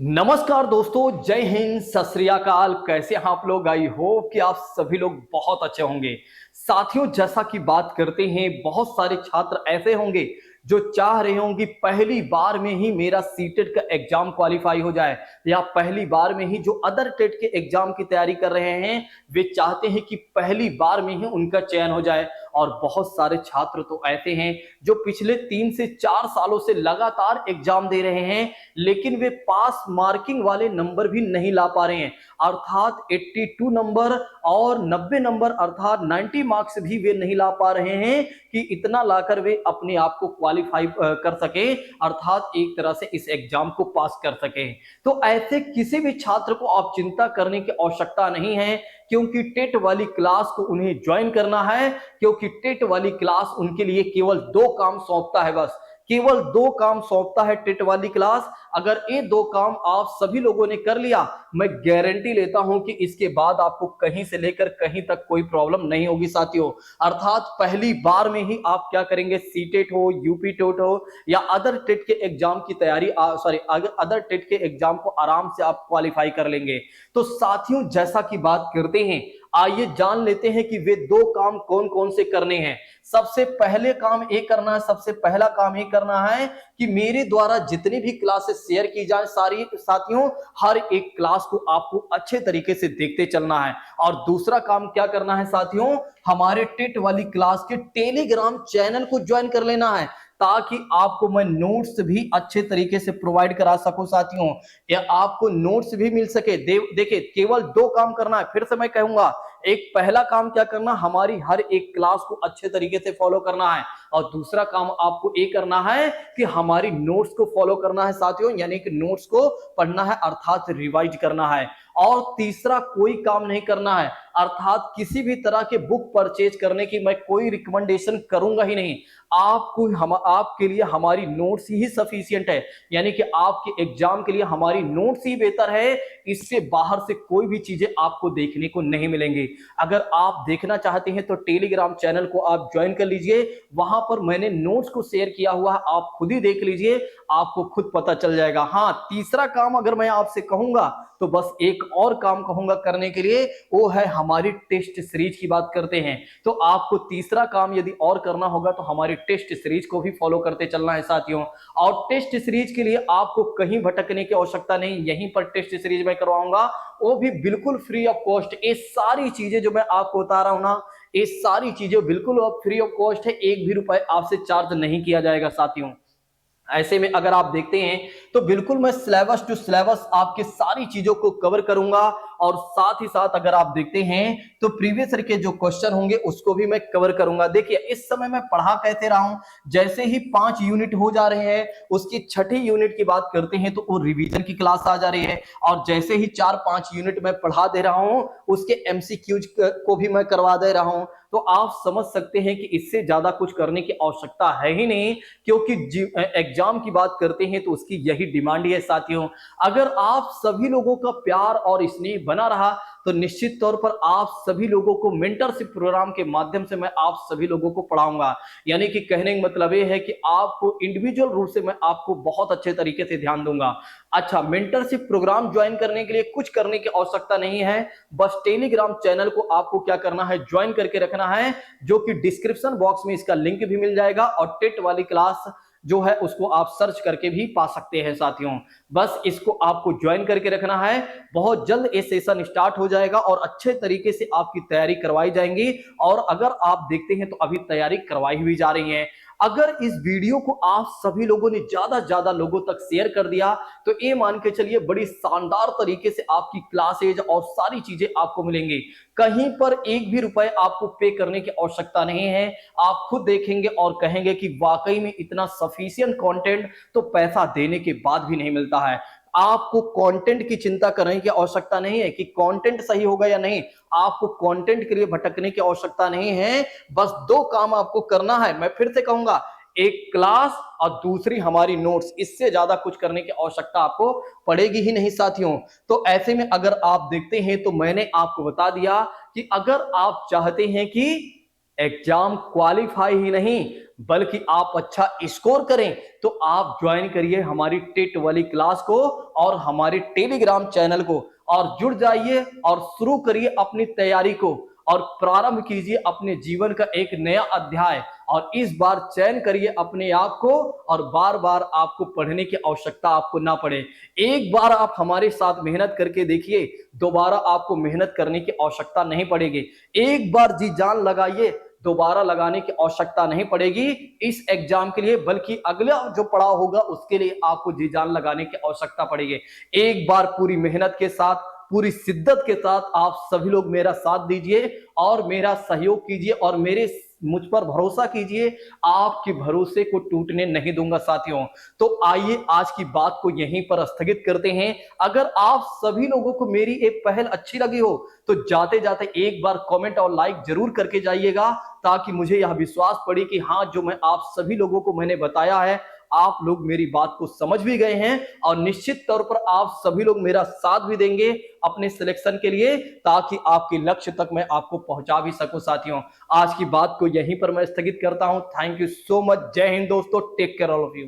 नमस्कार दोस्तों, जय हिंद, सत श्री अकाल। कैसे हैं आप लोग? आई होप कि आप सभी लोग बहुत अच्छे होंगे। साथियों, जैसा कि बात करते हैं, बहुत सारे छात्र ऐसे होंगे जो चाह रहे होंगे पहली बार में ही मेरा सीटेट का एग्जाम क्वालिफाई हो जाए, या पहली बार में ही जो अदर टेट के एग्जाम की तैयारी कर रहे हैं वे चाहते हैं कि पहली बार में ही उनका चयन हो जाए। और बहुत सारे छात्र तो ऐसे हैं जो पिछले 3 से 4 सालों से लगातार एग्जाम दे रहे हैं, लेकिन वे पास मार्किंग वाले नंबर भी नहीं ला पा रहे हैं। अर्थात 82 नंबर और 90 नंबर अर्थात 90 मार्क्स भी वे नहीं ला पा रहे हैं कि इतना लाकर वे अपने आप को क्वालिफाई कर सके, अर्थात एक तरह से इस एग्जाम को पास कर सके। तो ऐसे किसी भी छात्र को आप चिंता करने की आवश्यकता नहीं है, क्योंकि टेट वाली क्लास को उन्हें ज्वाइन करना है। क्योंकि टेट वाली क्लास उनके लिए केवल 2 काम सौंपता है, बस केवल 2 काम सौंपता है टेट वाली क्लास। अगर ये 2 काम आप सभी लोगों ने कर लिया, मैं गारंटी लेता हूं कि इसके बाद आपको कहीं से लेकर कहीं तक कोई प्रॉब्लम नहीं होगी साथियों। अर्थात पहली बार में ही आप क्या करेंगे, सीटेट हो, यूपी टेट हो या अदर टेट के एग्जाम की तैयारी, अदर टेट के एग्जाम को आराम से आप क्वालिफाई कर लेंगे। तो साथियों, जैसा कि बात करते हैं, आइए जान लेते हैं कि वे 2 काम कौन कौन से करने हैं। सबसे पहले काम ये करना है, सबसे पहला काम ये करना है कि मेरे द्वारा जितनी भी क्लासेस शेयर की जाए सारी साथियों, हर एक क्लास को आपको अच्छे तरीके से देखते चलना है। और दूसरा काम क्या करना है साथियों, हमारे टेट वाली क्लास के टेलीग्राम चैनल को ज्वाइन कर लेना है, ताकि आपको मैं नोट्स भी अच्छे तरीके से प्रोवाइड करा सकूं साथियों, या आपको नोट्स भी मिल सके। देखिए, केवल 2 काम करना है। फिर से मैं कहूंगा, एक पहला काम क्या करना, हमारी हर एक क्लास को अच्छे तरीके से फॉलो करना है। और दूसरा काम आपको ये करना है कि हमारी नोट्स को फॉलो करना है साथियों, यानी कि नोट्स को पढ़ना है, अर्थात रिवाइज करना है। और तीसरा कोई काम नहीं करना है, अर्थात किसी भी तरह के बुक परचेज करने की मैं कोई रिकमेंडेशन करूंगा ही नहीं। आपके लिए हमारी नोट्स ही सफिशिएंट है, यानी कि आपके एग्जाम के लिए हमारी नोट्स ही बेहतर है। इससे बाहर से कोई भी चीजें आपको देखने को नहीं मिलेंगी। अगर आप देखना चाहते हैं तो टेलीग्राम चैनल को आप ज्वाइन कर लीजिए, वहां पर मैंने नोट्स को शेयर किया हुआ है, आप खुद ही देख लीजिए, आपको खुद पता चल जाएगा। हाँ, तीसरा काम अगर मैं आपसे कहूंगा तो बस एक और काम कहूंगा करने के लिए, वो है हमारी टेस्ट सीरीज की बात करते हैं। तो आपको तीसरा काम यदि और करना होगा तो हमारी टेस्ट सीरीज को भी फॉलो करते चलना है साथियों। और टेस्ट सीरीज के लिए आपको कहीं भटकने की आवश्यकता नहीं, यहीं पर टेस्ट सीरीज में करवाऊंगा, वो भी बिल्कुल फ्री ऑफ कॉस्ट। ये सारी चीजें जो मैं आपको बता रहा हूं ना, ये सारी चीजें बिल्कुल फ्री ऑफ कॉस्ट है, 1 भी रुपए आपसे चार्ज नहीं किया जाएगा साथियों। ऐसे में अगर आप देखते हैं तो बिल्कुल मैं सिलेबस टू सिलेबस आपके सारी चीजों को कवर करूंगा। और साथ ही साथ अगर आप देखते हैं तो प्रीवियस ईयर के जो क्वेश्चन होंगे उसको भी मैं कवर करूंगा। देखिए, इस समय मैं पढ़ा कैसे रहा हूं, जैसे ही 5 यूनिट हो जा रहे हैं, उसकी छठी यूनिट की बात करते हैं तो वो रिवीजन की क्लास आ जा रही है। और जैसे ही 4-5 यूनिट मैं पढ़ा दे रहा हूं, उसके एमसीक्यूज को भी मैं करवा दे रहा हूं। तो आप समझ सकते हैं कि इससे ज्यादा कुछ करने की आवश्यकता है ही नहीं, क्योंकि एग्जाम की बात करते हैं तो उसकी यही डिमांड है साथियों। अगर आप सभी लोगों का प्यार और स्नेह बना रहा तो निश्चित तौर पर आप सभी लोगों को मेंटरशिप प्रोग्राम के माध्यम से मैं आप सभी लोगों को पढ़ाऊंगा। यानी कि कहने का मतलब ये है कि आपको इंडिविजुअल रूप से मैं आपको बहुत अच्छे तरीके से ध्यान दूंगा। अच्छा, मेंटरशिप प्रोग्राम ज्वाइन करने के लिए कुछ करने की आवश्यकता नहीं है, बस टेलीग्राम चैनल को आपको क्या करना है, ज्वाइन करके रखना है, जो कि डिस्क्रिप्शन बॉक्स में इसका लिंक भी मिल जाएगा। और टेट वाली क्लास जो है उसको आप सर्च करके भी पा सकते हैं साथियों। बस इसको आपको ज्वाइन करके रखना है, बहुत जल्द ये सेशन स्टार्ट हो जाएगा और अच्छे तरीके से आपकी तैयारी करवाई जाएंगी। और अगर आप देखते हैं तो अभी तैयारी करवाई हुई जा रही है। अगर इस वीडियो को आप सभी लोगों ने ज्यादा से ज्यादा लोगों तक शेयर कर दिया तो ये मान के चलिए बड़ी शानदार तरीके से आपकी क्लासेज और सारी चीजें आपको मिलेंगी। कहीं पर 1 भी रुपए आपको पे करने की आवश्यकता नहीं है। आप खुद देखेंगे और कहेंगे कि वाकई में इतना सफिशिएंट कंटेंट तो पैसा देने के बाद भी नहीं मिलता है। आपको कंटेंट की चिंता करने की आवश्यकता नहीं है कि कंटेंट सही होगा या नहीं, आपको कंटेंट के लिए भटकने की आवश्यकता नहीं है। बस 2 काम आपको करना है, मैं फिर से कहूंगा, एक क्लास और दूसरी हमारी नोट्स, इससे ज्यादा कुछ करने की आवश्यकता आपको पड़ेगी ही नहीं साथियों। तो ऐसे में अगर आप देखते हैं तो मैंने आपको बता दिया कि अगर आप चाहते हैं कि एग्जाम क्वालिफाई ही नहीं बल्कि आप अच्छा स्कोर करें तो आप ज्वाइन करिए हमारी टेट वाली क्लास को और हमारे टेलीग्राम चैनल को और जुड़ जाइए और शुरू करिए अपनी तैयारी को और प्रारंभ कीजिए अपने जीवन का एक नया अध्याय। और इस बार चयन करिए अपने आप को और बार बार आपको पढ़ने की आवश्यकता आपको ना पड़े। एक बार आप हमारे साथ मेहनत करके देखिए, दोबारा आपको मेहनत करने की आवश्यकता नहीं पड़ेगी। एक बार जी जान लगाइए, दोबारा लगाने की आवश्यकता नहीं पड़ेगी इस एग्जाम के लिए, बल्कि अगला जो पड़ाव होगा उसके लिए आपको जी जान लगाने की आवश्यकता पड़ेगी। एक बार पूरी मेहनत के साथ, पूरी शिद्दत के साथ आप सभी लोग मेरा साथ दीजिए और मेरा सहयोग कीजिए और मुझ पर भरोसा कीजिए। आपके भरोसे को टूटने नहीं दूंगा साथियों। तो आइए आज की बात को यहीं पर स्थगित करते हैं। अगर आप सभी लोगों को मेरी एक पहल अच्छी लगी हो तो जाते जाते एक बार कमेंट और लाइक जरूर करके जाइएगा, ताकि मुझे यह विश्वास पड़े कि हाँ, जो मैं आप सभी लोगों को मैंने बताया है आप लोग मेरी बात को समझ भी गए हैं और निश्चित तौर पर आप सभी लोग मेरा साथ भी देंगे अपने सिलेक्शन के लिए, ताकि आपके लक्ष्य तक मैं आपको पहुंचा भी सकूं साथियों। आज की बात को यहीं पर मैं स्थगित करता हूं। Thank you so much. जय हिंद दोस्तों। Take care all of you.